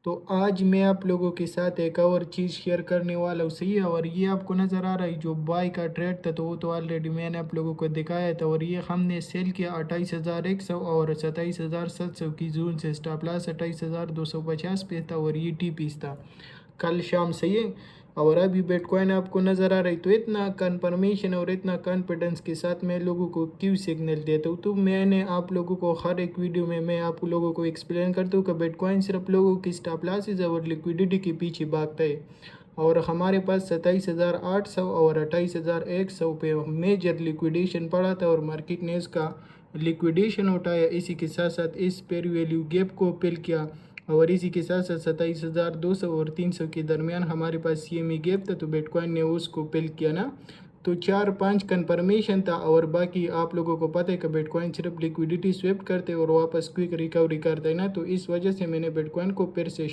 تو آج میں آپ لوگوں کے ساتھ ایک اور چیز شیئر کرنے والا ہوں، صحیح ہے۔ اور یہ آپ کو نظر آ رہا ہے جو بائی کا ٹریڈ تھا تو وہ تو آلریڈی میں نے آپ لوگوں کو دکھایا تھا، اور یہ ہم نے سیل کیا 28,100 اور 27,700 کی زون سے۔ اسٹاپ لاس 28,250 پہ تھا اور یہ ٹی پیس تھا کل شام، صحیح ہے۔ اور ابھی بیٹ کوائن آپ کو نظر آ رہی، تو اتنا کنفرمیشن اور اتنا کانفیڈنس کے ساتھ میں لوگوں کو کیوں سگنل دیتا ہوں، تو میں نے آپ لوگوں کو ہر ایک ویڈیو میں آپ لوگوں کو ایکسپلین کرتا ہوں کہ بیٹ کوائن صرف لوگوں کی اسٹاپ لاسز اور لیکویڈیٹی کے پیچھے بھاگتا ہے، اور ہمارے پاس 27,800 اور 28,100 پہ میجر لیکویڈیشن پڑا تھا، اور مارکیٹ نے اس کا لیکویڈیشن اٹھایا، اسی کے ساتھ ساتھ اس پیر ویلیو گیپ کو فل کیا، اور اسی کے ساتھ ساتھ 27,200 اور 300 کے درمیان ہمارے پاس سی ایم ای گیپ تھا، تو بیٹ کوائن نے اس کو فل کیا نا۔ تو 4-5 کنفرمیشن تھا، اور باقی آپ لوگوں کو پتہ ہے کہ بیٹ کوائن صرف لیکویڈیٹی سویپ کرتے اور واپس کوئک ریکوری کرتا ہے نا، تو اس وجہ سے میں نے بیٹ کوائن کو پھر سے